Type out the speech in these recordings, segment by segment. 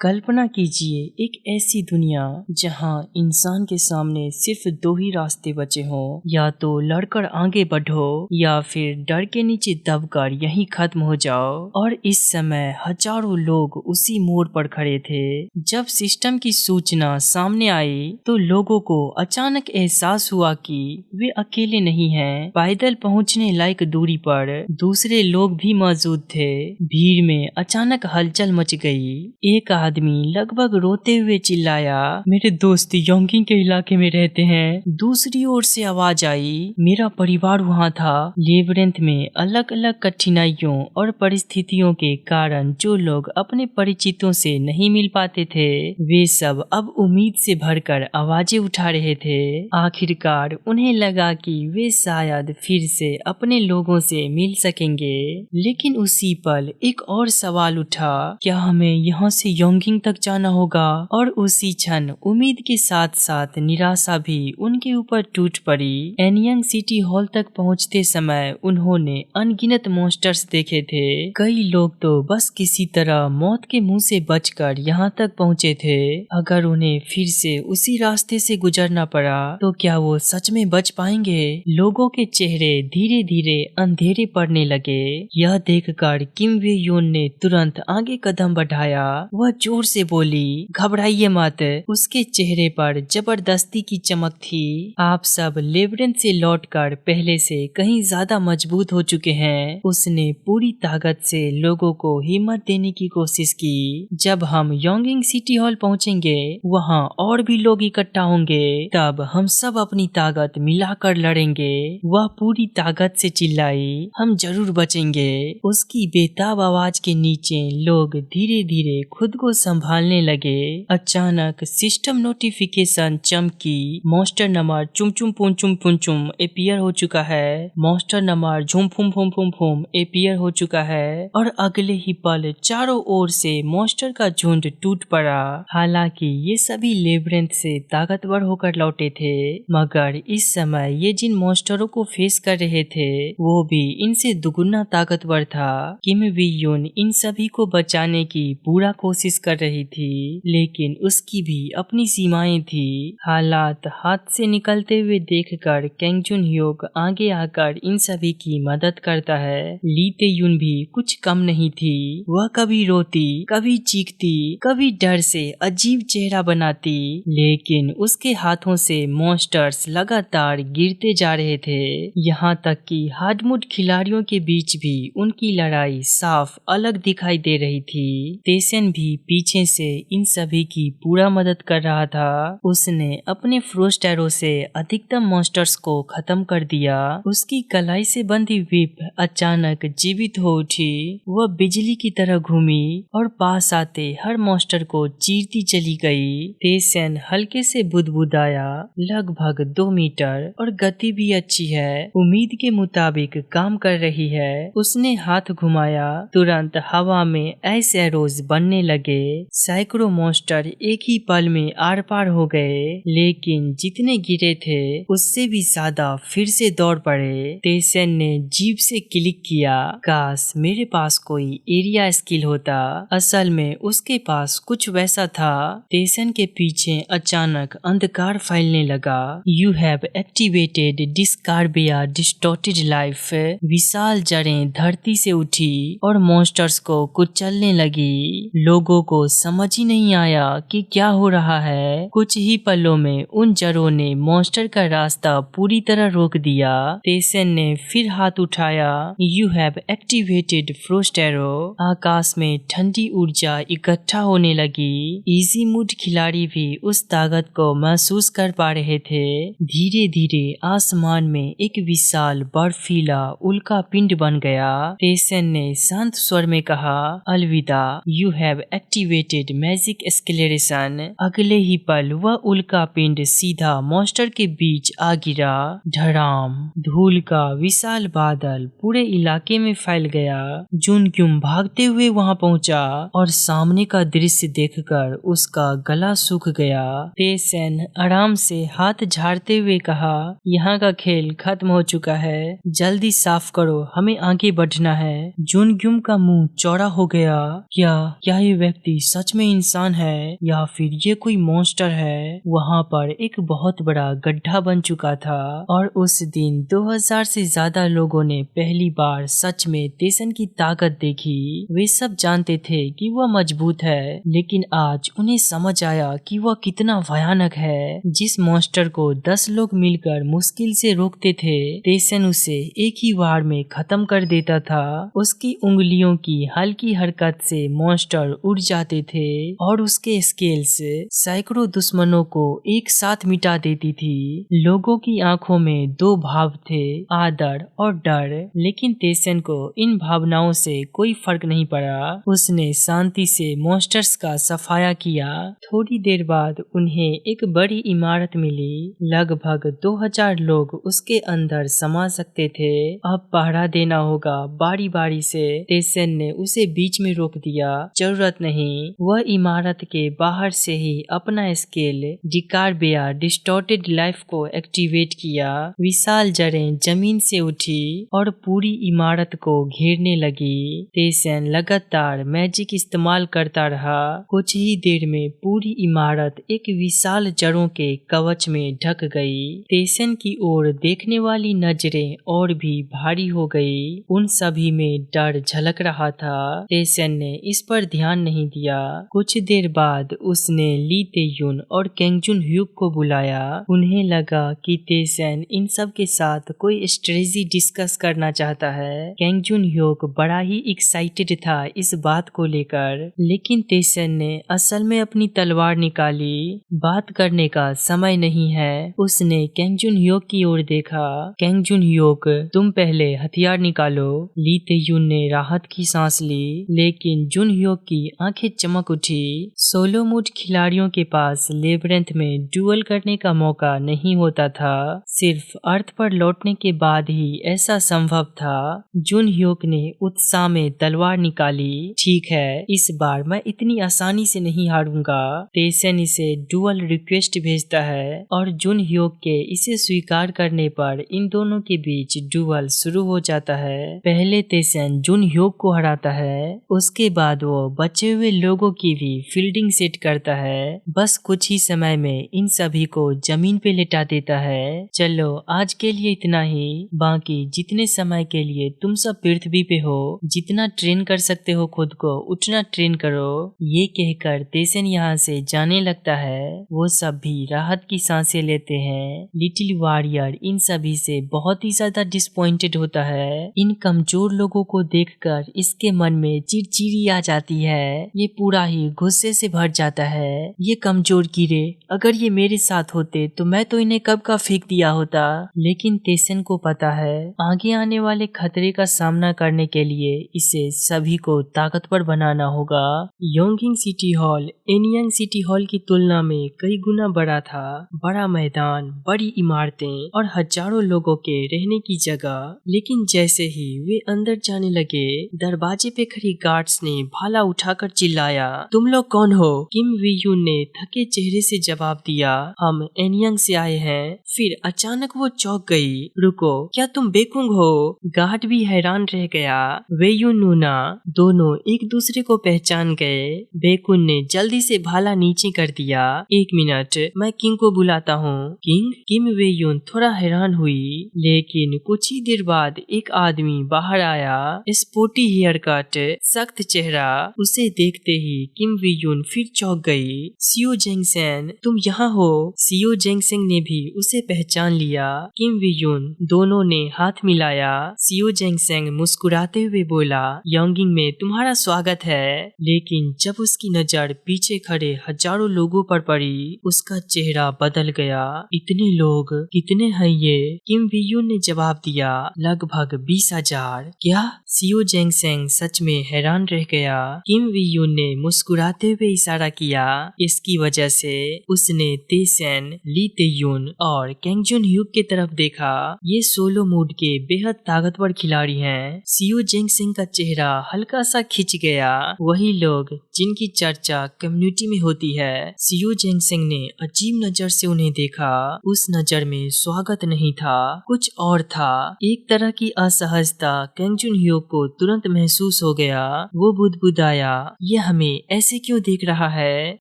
कल्पना कीजिए एक ऐसी दुनिया जहां इंसान के सामने सिर्फ दो ही रास्ते बचे हों, या तो लड़कर आगे बढ़ो या फिर डर के नीचे दबकर यहीं खत्म हो जाओ। और इस समय हजारों लोग उसी मोड़ पर खड़े थे। जब सिस्टम की सूचना सामने आई तो लोगों को अचानक एहसास हुआ कि वे अकेले नहीं हैं। पैदल पहुंचने लायक दूरी पर दूसरे लोग भी मौजूद थे। भीड़ में अचानक हलचल मच गई। एक आदमी लगभग रोते हुए चिल्लाया, मेरे दोस्त योंगिंग के इलाके में रहते हैं। दूसरी ओर से आवाज आई, मेरा परिवार वहाँ था। लेबरिंथ में अलग अलग कठिनाइयों और परिस्थितियों के कारण जो लोग अपने परिचितों से नहीं मिल पाते थे, वे सब अब उम्मीद से भरकर आवाजें उठा रहे थे। आखिरकार उन्हें लगा कि वे शायद फिर से अपने लोगों से मिल सकेंगे। लेकिन उसी पल एक और सवाल उठा, क्या हमें यहाँ से योंगिंग तक जाना होगा? और उसी क्षण उम्मीद के साथ साथ निराशा भी उनके ऊपर टूट पड़ी। एनियंग सिटी हॉल तक पहुंचते समय उन्होंने अनगिनत मॉन्स्टर्स देखे थे। कई लोग तो बस किसी तरह मौत के मुंह से बचकर यहाँ तक पहुँचे थे। अगर उन्हें फिर से उसी रास्ते से गुजरना पड़ा तो क्या वो सच में बच पाएंगे? लोगों के चेहरे धीरे धीरे अंधेरे पड़ने लगे। यह देखकर किम वे योन ने तुरंत आगे कदम बढ़ाया। वह जोर से बोली, घबराइए मत। उसके चेहरे पर जबरदस्ती की चमक थी। आप सब लेबरिंथ से लौटकर पहले से कहीं ज्यादा मजबूत हो चुके हैं। उसने पूरी ताकत से लोगों को हिम्मत देने की कोशिश की। जब हम योंगिंग सिटी हॉल पहुंचेंगे, वहां और भी लोग इकट्ठा होंगे। तब हम सब अपनी ताकत मिलाकर लड़ेंगे। वह पूरी ताकत से चिल्लाई, हम जरूर बचेंगे। उसकी बेताब आवाज के नीचे लोग धीरे धीरे खुद को संभालने लगे। अचानक सिस्टम नोटिफिकेशन चमकी, मॉन्स्टर नंबर चुम चुम पुंचुम पुंचुम एपियर हो चुका है। मॉन्स्टर नंबर झुम फुम फुम फुम फुम एपियर हो चुका है। और अगले ही पल चारों ओर से मॉन्स्टर का झुंड टूट पड़ा। हालांकि ये सभी लेबरिंथ से ताकतवर होकर लौटे थे, मगर इस समय ये जिन मॉन्स्टरों को फेस कर रहे थे वो भी इनसे दुगुना ताकतवर था। किम वी योन इन सभी को बचाने की पूरा कोशिश कर रही थी, लेकिन उसकी भी अपनी सीमाएं थी। हालात हाथ से निकलते हुए देखकर कैंग जुन ह्योक आगे आकर इन सभी की मदद करता है। ली ते युन भी कुछ कम नहीं थी। वह कभी रोती, कभी चीखती, कभी डर से अजीब चेहरा बनाती, लेकिन उसके हाथों से मॉन्स्टर्स लगातार गिरते जा रहे थे। यहाँ तक कि हार्डमूड खिलाड़ियों के बीच भी उनकी लड़ाई साफ अलग दिखाई दे रही थी। तेसन भी पीछे से इन सभी की पूरा मदद कर रहा था। उसने अपने फ्रोस्ट एरो से अधिकतम मॉन्स्टर्स को खत्म कर दिया। उसकी कलाई से बंधी व्हिप अचानक जीवित हो उठी। वह बिजली की तरह घूमी और पास आते हर मॉन्स्टर को चीरती चली गई। तेसन हल्के से बुदबुदाया, लगभग 2 मीटर, और गति भी अच्छी है, उम्मीद के मुताबिक काम कर रही है। उसने हाथ घुमाया, तुरंत हवा में ऐसे एरोज बनने लगे। सैकड़ों मॉन्स्टर एक ही पल में आर पार हो गए, लेकिन जितने गिरे थे उससे भी ज्यादा फिर से दौड़ पड़े। तेसन ने जीभ से क्लिक किया, काश मेरे पास कोई एरिया स्किल होता। असल में उसके पास कुछ वैसा था। तेसन के पीछे अचानक अंधकार फैलने लगा। यू हैव एक्टिवेटेड डिस्कार्बिया डिस्टॉर्टेड लाइफ। विशाल जड़ें धरती से उठी और मॉन्स्टर्स को कुचलने लगी। लोगों को समझ ही नहीं आया कि क्या हो रहा है। कुछ ही पलों में उन जड़ों ने मॉन्स्टर का रास्ता पूरी तरह रोक दिया। तेसन ने फिर हाथ उठाया, you have activated frost arrow. आकाश में ठंडी ऊर्जा इकट्ठा होने लगी। इजी मूड खिलाड़ी भी उस ताकत को महसूस कर पा रहे थे। धीरे धीरे आसमान में एक विशाल बर्फीला उल्का पिंड बन गया। तेसन ने शांत स्वर में कहा, अलविदा, you have activated magic acceleration. अगले ही पल वह उल्का पिंड सीधा मॉन्स्टर के बीच आ गिरा। धड़ाम। धूल का विशाल बादल पूरे इलाके में फैल गया। जुन क्यूम भागते हुए वहां पहुंचा और सामने का दृश्य देखकर उसका गला सूख गया। तेसन आराम से हाथ झाड़ते हुए कहा, यहाँ का खेल खत्म हो चुका है, जल्दी साफ करो, हमें आगे बढ़ना है। जुन क्यूम का मुंह चौड़ा हो गया। क्या ये व्यक्ति व्यक्ति सच में इंसान है या फिर ये कोई मॉन्स्टर है। वहाँ पर एक बहुत बड़ा गड्ढा बन चुका था और उस दिन 2000 से ज्यादा लोगों ने पहली बार सच में तेसन की ताकत देखी। वे सब जानते थे कि वह मजबूत है, लेकिन आज उन्हें समझ आया कि वह कितना भयानक है। जिस मॉन्स्टर को 10 लोग मिलकर मुश्किल से रोकते थे, तेसन उसे एक ही वार में खत्म कर देता था। उसकी उंगलियों की हल्की हरकत से मॉन्स्टर उड़ जाते थे और उसके स्केल्स सैकड़ों दुश्मनों को एक साथ मिटा देती थी। लोगों की आंखों में दो भाव थे, आदर और डर, लेकिन तेसन को इन भावनाओं से कोई फर्क नहीं पड़ा। उसने शांति से मॉन्स्टर्स का सफाया किया। थोड़ी देर बाद उन्हें एक बड़ी इमारत मिली। लगभग 2000 लोग उसके अंदर समा सकते थे। अब पहरा देना होगा बारी बारी से। तेसन ने उसे बीच में रोक दिया। जरूरत नहीं। वह इमारत के बाहर से ही अपना स्केल डिकार्बिया डिस्टॉर्टेड लाइफ को एक्टिवेट किया। विशाल जड़ें जमीन से उठी और पूरी इमारत को घेरने लगी। तेसन लगातार मैजिक इस्तेमाल करता रहा। कुछ ही देर में पूरी इमारत एक विशाल जड़ों के कवच में ढक गई। तेसन की ओर देखने वाली नजरें और भी भारी हो गई। उन सभी में डर झलक रहा था। तेसन ने इस पर ध्यान नहीं दिया। कुछ देर बाद उसने ली तेयुन और केंगजुन ह्यूक को बुलाया। उन्हें लगा कि तेसन इन सब के साथ कोई स्ट्रेटजी डिस्कस करना चाहता है। केंगजुन ह्यूक बड़ा ही एक्साइटेड था इस बात को लेकर, लेकिन तेसन ने असल में अपनी तलवार निकाली। बात करने का समय नहीं है। उसने केंगजुन ह्यूक की ओर देखा। केंगजुन ह्यूक, तुम पहले हथियार निकालो। ली तेयुन ने राहत की सांस ली, लेकिन जुन ह्यूक की आंखें चमक उठी। सोलो मूड खिलाड़ियों के पास लेबरेंथ में डुअल करने का मौका नहीं होता था। सिर्फ अर्थ पर लौटने के बाद ही ऐसा संभव था। जुन ह्यूक ने उत्साह में तलवार निकाली। ठीक है, इस बार मैं इतनी आसानी से नहीं हारूंगा। तेसन इसे डुअल रिक्वेस्ट भेजता है और जुन ह्यूक के इसे स्वीकार करने पर इन दोनों के बीच डुअल शुरू हो जाता है। पहले तेसन जुन ह्यूक को हराता है, उसके बाद वो बचे हुए लोगों की भी फील्डिंग सेट करता है। बस कुछ ही समय में इन सभी को जमीन पे लेटा देता है। चलो आज के लिए इतना ही, बाकी जितने समय के लिए तुम सब पृथ्वी पे हो, जितना ट्रेन कर सकते हो खुद को उतना ट्रेन करो। ये कहकर तेसन यहाँ से जाने लगता है। वो सब भी राहत की सांसें लेते हैं। लिटिल वॉरियर इन सभी से बहुत ही ज्यादा डिसपॉइंटेड होता है। इन कमजोर लोगों को देखकर इसके मन में चिड़चिड़ी आ जाती है। ये पूरा ही गुस्से से भर जाता है। ये कमजोर कीड़े, अगर ये मेरे साथ होते तो मैं तो इन्हें कब का फेंक दिया होता। लेकिन तेसन को पता है आगे आने वाले खतरे का सामना करने के लिए इसे सभी को ताकतवर बनाना होगा। योंगिंग सिटी हॉल एनियंग सिटी हॉल की तुलना में कई गुना बड़ा था। बड़ा मैदान, बड़ी इमारतें और हजारों लोगों के रहने की जगह। लेकिन जैसे ही वे अंदर जाने लगे, दरवाजे पे खड़ी गार्ड्स ने भाला उठाकर चिल्लाया, तुम लोग कौन हो? किम वीयून ने थके चेहरे से जवाब दिया, हम एनियंग से आए हैं। फिर अचानक वो चौंक गई। रुको, क्या तुम बेकुंग हो? गार्ड भी हैरान रह गया। वेयून नूना दोनों एक दूसरे को पहचान गए। बेकुन ने जल्दी से भाला नीचे कर दिया। एक मिनट, मैं किंग को बुलाता हूँ। किंग? किम वेयून थोड़ा हैरान हुई, लेकिन कुछ ही देर बाद एक आदमी बाहर आया। स्पोर्टी हेयर कट, सख्त चेहरा। उसे देखते ही किम वीयून फिर चौंक गई। सियो जेंगसेन, तुम यहाँ हो? सियो जेंगसेन ने भी उसे पहचान लिया। किम वीयून दोनों ने हाथ मिलाया। सियो जेंगसेन मुस्कुराते हुए बोला, योंगिंग में तुम्हारा स्वागत है। लेकिन जब उसकी नजर पीछे खड़े हजारों लोगों पर पड़ी, उसका चेहरा बदल गया। इतने लोग, कितने हैं ये? किम वीयून ने जवाब दिया, लगभग 20,000। क्या? सियो जेंगसेन सच में हैरान रह गया। किम वीयून ने मुस्कुराते हुए इशारा किया। इसकी वजह से उसने तेसन, ली तेयुन और केंगजुन ह्यूक की तरफ देखा। ये सोलो मूड के बेहद ताकतवर खिलाड़ी हैं। सियो जेंगसेन का चेहरा हल्का सा खिंच गया। वही लोग जिनकी चर्चा कम्युनिटी में होती है। सियो जेंगसेन ने अजीब नजर से उन्हें देखा। उस नजर में स्वागत नहीं था, कुछ और था। एक तरह की असहजता केंगजुन ह्यूक को तुरंत महसूस हो गया। वो बुदबुदाया, यह हमें ऐसे क्यों देख रहा है?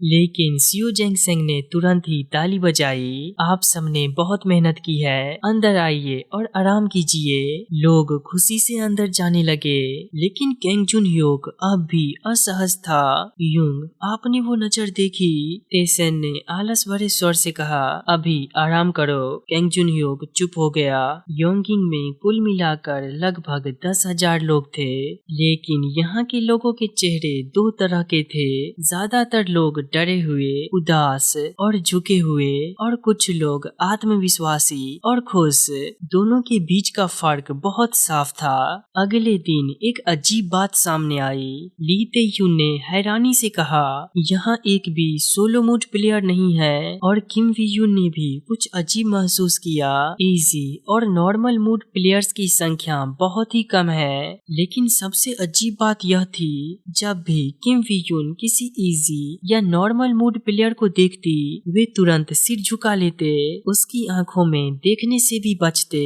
लेकिन सियो जेंगसेंग ने तुरंत ही ताली बजाई। आप सबने बहुत मेहनत की है, अंदर आइए और आराम कीजिए। लोग खुशी से अंदर जाने लगे, लेकिन केंग जुन ह्योक अब भी असहज था। युंग, आपने वो नजर देखी? टेसन ने आलस भरे स्वर से कहा। अभी आराम करो। केंग जुन ह्योक चुप हो गया। योंगिंग में कुल मिलाकर लगभग 10,000 लोग थे, लेकिन यहाँ के लोगों के चेहरे दो तरह के थे। ज्यादातर लोग डरे हुए, उदास और झुके हुए, और कुछ लोग आत्मविश्वासी और खुश। दोनों के बीच का फर्क बहुत साफ था। अगले दिन एक अजीब बात सामने आई। ली तेयुन ने हैरानी से कहा, यहाँ एक भी सोलो मोड प्लेयर नहीं है। और किम वी यून ने भी कुछ अजीब महसूस किया। इजी और नॉर्मल मोड प्लेयर्स की संख्या बहुत ही कम है। लेकिन सबसे अजीब बात यह थी, जब भी किम वी यून किसी इजी या नॉर्मल मोड प्लेयर को देखती, वे तुरंत सिर झुका लेते। उसकी आंखों में देखने से भी बचते,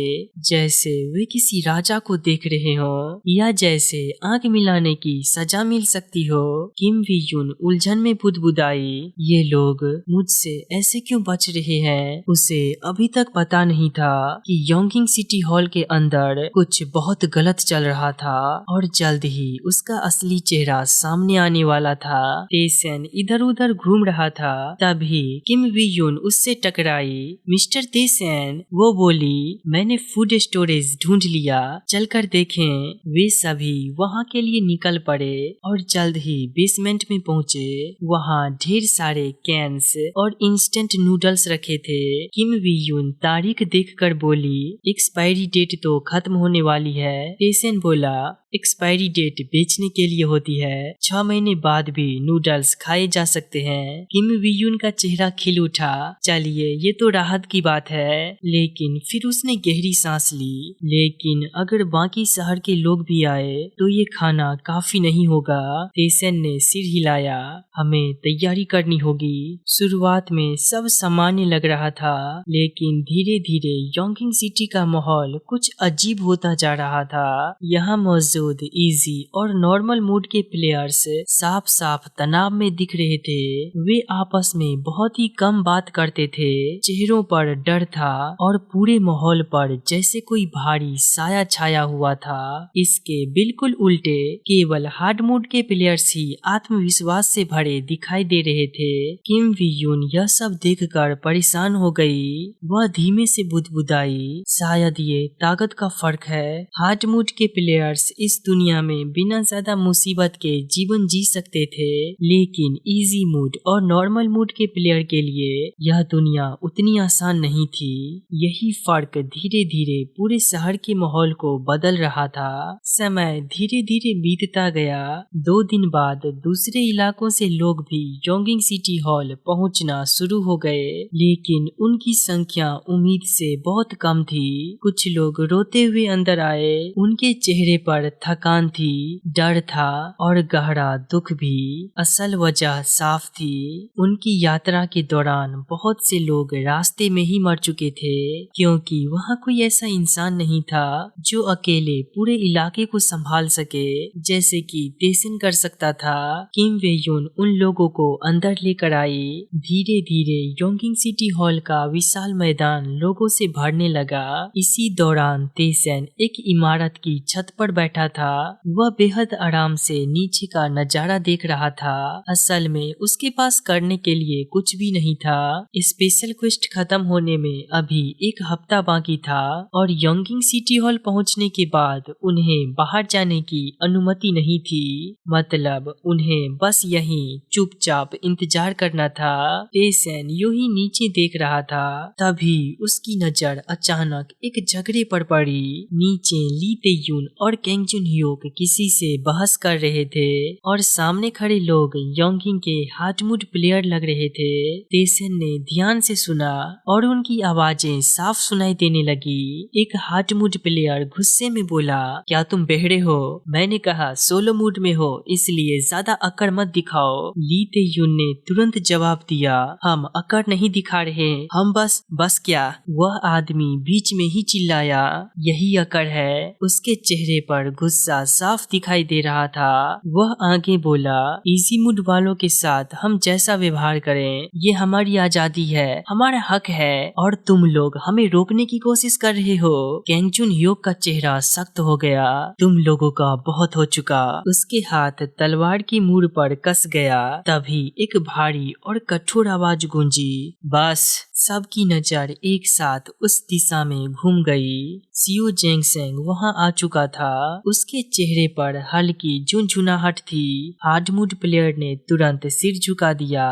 जैसे वे किसी राजा को देख रहे हो, या जैसे आंख मिलाने की सजा मिल सकती हो। किम वी यून उलझन में बुदबुदाई, ये लोग मुझसे ऐसे क्यों बच रहे हैं? उसे अभी तक पता नहीं था कि योंगिंग सिटी हॉल के अंदर कुछ बहुत गलत चल रहा था, और जल्द ही उसका असली चेहरा सामने आने वाला था। टेसन इधर उधर घूम रहा था, तभी किम वी यून उससे टकराई। मिस्टर टेसन, वो बोली, मैंने फूड स्टोरेज ढूंढ लिया, चलकर देखें। वे सभी वहाँ के लिए निकल पड़े और जल्द ही बेसमेंट में पहुँचे। वहाँ ढेर सारे कैंस और इंस्टेंट नूडल्स रखे थे। किम वी यून तारीख देखकर बोली, एक्सपायरी डेट तो खत्म होने वाली है। टेसन बोला, एक्सपायरी डेट बेचने के लिए होती है, 6 महीने बाद भी नूडल्स खाए जा सकते हैं। किम वी यून का चेहरा खिल उठा। चलिए, ये तो राहत की बात है। लेकिन फिर उसने गहरी सांस ली। लेकिन अगर बाकी शहर के लोग भी आए तो ये खाना काफी नहीं होगा। टेसन ने सिर हिलाया। हमें तैयारी करनी होगी। शुरुआत में सब सामान्य लग रहा था, लेकिन धीरे धीरे योंगिंग सिटी का माहौल कुछ अजीब होता जा रहा था। यहाँ मौजूद इजी और नॉर्मल मोड के प्लेयर्स साफ साफ तनाव में दिख रहे थे। वे आपस में बहुत ही कम बात करते थे। चेहरों पर डर था और पूरे माहौल पर जैसे कोई भारी साया छाया हुआ था। इसके बिल्कुल उल्टे केवल हार्ड मोड के प्लेयर्स ही आत्मविश्वास से भरे दिखाई दे रहे थे। किम वी यून यह सब देखकर परेशान हो गई। वह धीमे से बुदबुदाई, शायद ये ताकत का फर्क है। हार्ड मोड के प्लेयर्स इस दुनिया में बिना ज्यादा मुसीबत के जीवन जी सकते थे, लेकिन इजी मोड और नॉर्मल मोड के प्लेयर के लिए यह दुनिया उतनी आसान नहीं थी। यही फर्क धीरे धीरे पूरे शहर के माहौल को बदल रहा था। समय धीरे धीरे बीतता गया। 2 दिन बाद दूसरे इलाकों से लोग भी योंगिंग सिटी हॉल पहुंचना शुरू हो गए, लेकिन उनकी संख्या उम्मीद से बहुत कम थी। कुछ लोग रोते हुए अंदर आए। उनके चेहरे पर थकान थी, डर था और गहरा दुख भी। असल वजह साफ थी, उनकी यात्रा के दौरान बहुत से लोग रास्ते में ही मर चुके थे, क्योंकि वहाँ कोई ऐसा इंसान नहीं था जो अकेले पूरे इलाके को संभाल सके, जैसे कि टेसन कर सकता था। किम वे यून उन लोगों को अंदर लेकर आई। धीरे धीरे योंगिंग सिटी हॉल का विशाल मैदान लोगों से भरने लगा। इसी दौरान टेसन एक इमारत की छत पर बैठा था। वह बेहद आराम से नीचे का नजारा देख रहा था। असल में उसके पास करने के लिए कुछ भी नहीं था। स्पेशल क्वेस्ट खत्म होने में अभी 1 हफ्ता बाकी था, और योंगिंग सिटी हॉल पहुंचने के बाद उन्हें बाहर जाने की अनुमति नहीं थी। मतलब उन्हें बस यहीं चुपचाप इंतजार करना था। टेसन यूं ही नीचे देख रहा था, तभी उसकी नजर अचानक एक झगड़े पर पड़ी। नीचे ली तेयुन और केंग जुन ह्योक किसी से बहस कर रहे थे, और सामने खड़े लोग योंगिंग के हार्डमूड प्लेयर लग रहे थे। टेसन ने ध्यान से सुना और उनकी आवाजें साफ सुनाई देने लगी। एक हार्डमूड प्लेयर गुस्से में बोला, क्या तुम बहरे हो? मैंने कहा सोलो मूड में हो, इसलिए ज्यादा अकड़ मत दिखाओ। ली तेयुन ने तुरंत जवाब दिया, हम अकड़ नहीं दिखा रहे, हम बस क्या? वह आदमी बीच में ही चिल्लाया, यही अकड़ है। उसके चेहरे पर गुस्सा साफ दिखाई दे रहा था। वह आगे बोला, इजी मूड वालों के साथ हम जैसा व्यवहार करें ये हमारी आजादी है, हमारा हक है, और तुम लोग हमें रोकने की कोशिश कर रहे हो। कैंग जुन ह्योक का चेहरा सख्त हो गया। तुम लोगों का बहुत हो चुका। उसके हाथ तलवार की मुड़ पर कस गया। तभी एक भारी और कठोर आवाज गूंजी। बस। सबकी नजर एक साथ उस दिशा में घूम गई। सियो जेंगसेंग वहां आ चुका था। उसके चेहरे पर हल्की झुनझुनाहट थी। हार्डमूड प्लेयर ने तुरंत सिर झुका दिया।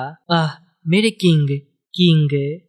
मेरे किंग।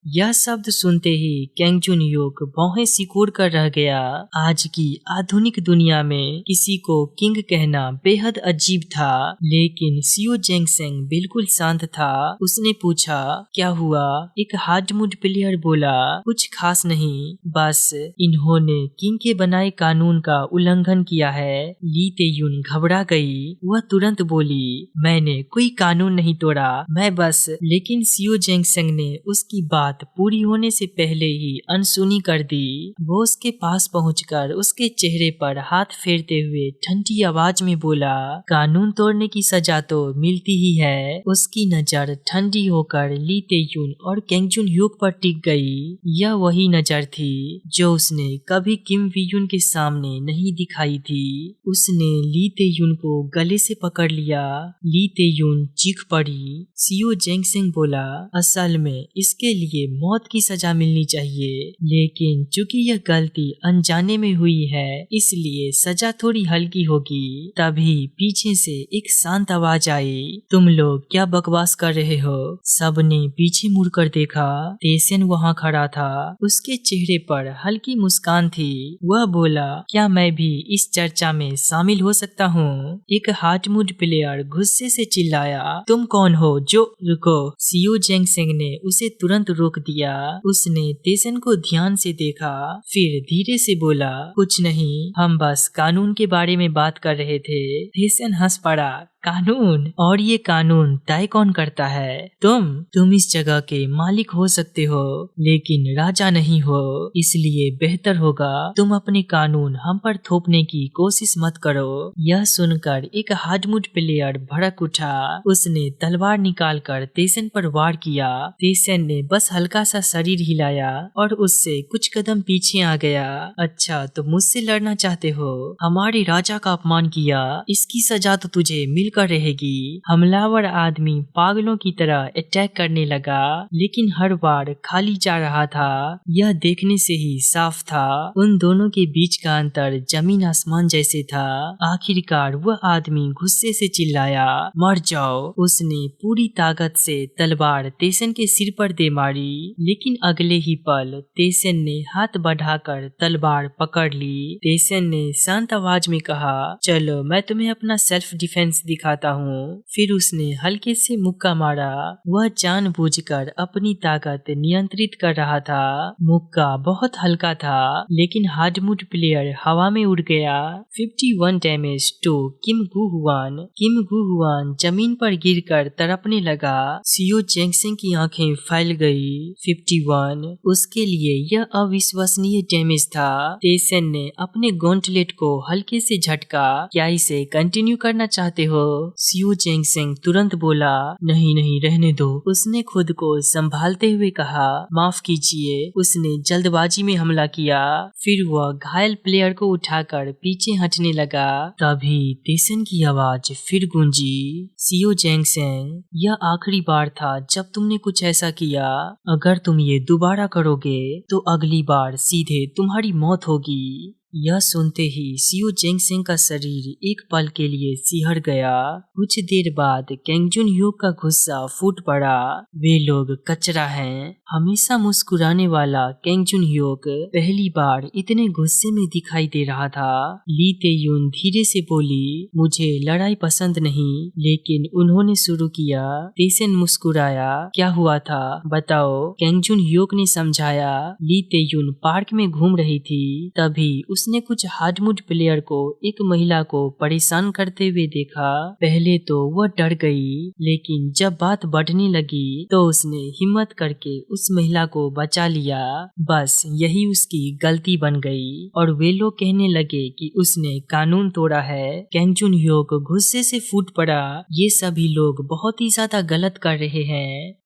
यह शब्द सुनते ही कैंग जुन ह्योक भौहें सिकोड़ कर रह गया। आज की आधुनिक दुनिया में किसी को किंग कहना बेहद अजीब था, लेकिन सियो जेंगसेंग बिल्कुल शांत था। उसने पूछा, क्या हुआ? एक हार्डमूड प्लेयर बोला, कुछ खास नहीं, बस इन्होंने किंग के बनाए कानून का उल्लंघन किया है। ली तेयुन घबरा गई। वह तुरंत बोली, मैंने कोई कानून नहीं तोड़ा, मैं बस। लेकिन सियो जेंगसेंग ने उसकी बात पूरी होने से पहले ही अनसुनी कर दी। वो उसके पास पहुंचकर उसके चेहरे पर हाथ फेरते हुए ठंडी आवाज में बोला, कानून तोड़ने की सजा तो मिलती ही है। उसकी नजर ठंडी होकर ली तेयुन और कैंग जुन ह्योक पर टिक गई। यह वही नजर थी जो उसने कभी किम वीयुन के सामने नहीं दिखाई थी। उसने ली तेयुन को गले से पकड़ लिया। ली तेयुन चीख पड़ी। सियो जेंगसेंग बोला, असल में इसके लिए मौत की सजा मिलनी चाहिए, लेकिन चूंकि यह गलती अनजाने में हुई है इसलिए सजा थोड़ी हल्की होगी। तभी पीछे से एक शांत आवाज आई, तुम लोग क्या बकवास कर रहे हो? सबने पीछे मुड़कर देखा। तेसन वहां खड़ा था। उसके चेहरे पर हल्की मुस्कान थी। वह बोला, क्या मैं भी इस चर्चा में शामिल हो सकता हूँ? एक हार्डमूड प्लेयर गुस्से से चिल्लाया, तुम कौन हो जो? रुको। सियो जेंगसेंग ने उसे तुरंत रोक दिया। उसने तेसन को ध्यान से देखा, फिर धीरे से बोला, कुछ नहीं, हम बस कानून के बारे में बात कर रहे थे। तेसन हंस पड़ा, कानून? और ये कानून तय कौन करता है? तुम इस जगह के मालिक हो सकते हो, लेकिन राजा नहीं हो। इसलिए बेहतर होगा तुम अपने कानून हम पर थोपने की कोशिश मत करो। यह सुनकर एक हार्डमूड प्लेयर भड़क उठा। उसने तलवार निकालकर तेसन पर वार किया। तेसन ने बस हल्का सा शरीर हिलाया और उससे कुछ कदम पीछे आ गया। अच्छा, तो मुझसे लड़ना चाहते हो? हमारे राजा का अपमान किया, इसकी सजा तो तुझे मिलकर रहेगी। हमलावर आदमी पागलों की तरह अटैक करने लगा, लेकिन हर बार खाली जा रहा था। यह देखने से ही साफ था, उन दोनों के बीच का अंतर जमीन आसमान जैसे था। आखिरकार वह आदमी गुस्से से चिल्लाया, मर जाओ। उसने पूरी ताकत से तलवार तेसन के सिर पर दे मारी, लेकिन अगले ही पल तेसन ने हाथ बढ़ाकर तलवार पकड़ ली। तेसन ने शांत आवाज में कहा, चलो मैं तुम्हें अपना सेल्फ डिफेंस दिखाता हूँ। फिर उसने हल्के से मुक्का मारा। वह जानबूझकर अपनी ताकत नियंत्रित कर रहा था। मुक्का बहुत हल्का था, लेकिन हार्डमूड प्लेयर हवा में उड़ गया। 51 डैमेज टू किम गु हुआन जमीन पर गिरकर तड़पने लगा। सियो जेंगसेंग की आंखें फैल गई। 51, उसके लिए यह अविश्वसनीय डैमेज था। तेसन ने अपने गॉन्टलेट को हल्के से झटका। क्या इसे कंटिन्यू करना चाहते हो? सियो जेंगसेंग तुरंत बोला, नहीं, रहने दो। उसने खुद को संभालते हुए कहा, माफ कीजिए। उसने जल्दबाजी में हमला किया। फिर वह घायल प्लेयर को उठाकर पीछे हटने लगा। तभी तेसन की आवाज फिर गूंजी, सियो जेंगसेंग, यह आखिरी बार था जब तुमने कुछ ऐसा किया। अगर तुम ये दोबारा करोगे तो अगली बार सीधे तुम्हारी मौत होगी। यह सुनते ही सियो जेंगसेंग का शरीर एक पल के लिए सिहर गया। कुछ देर बाद कैंग जुन ह्योक का गुस्सा फूट पड़ा। वे लोग कचरा हैं। हमेशा मुस्कुराने वाला कैंग जुन ह्योक पहली बार इतने गुस्से में दिखाई दे रहा था। ली तेयुन धीरे से बोली, मुझे लड़ाई पसंद नहीं, लेकिन उन्होंने शुरू किया। तेसन मुस्कुराया, क्या हुआ था बताओ? कैंग जुन ह्योक ने समझाया। ली तेयुन पार्क में घूम रही थी, तभी उसने कुछ हार्डवुड प्लेयर को एक महिला को परेशान करते हुए देखा। पहले तो वह डर गई, लेकिन जब बात बढ़ने लगी तो उसने हिम्मत करके उस महिला को बचा लिया। बस यही उसकी गलती बन गई और वे लोग कहने लगे कि उसने कानून तोड़ा है। कैंग जुन ह्योक गुस्से से फूट पड़ा। ये सभी लोग बहुत ही ज्यादा गलत कर रहे हैं।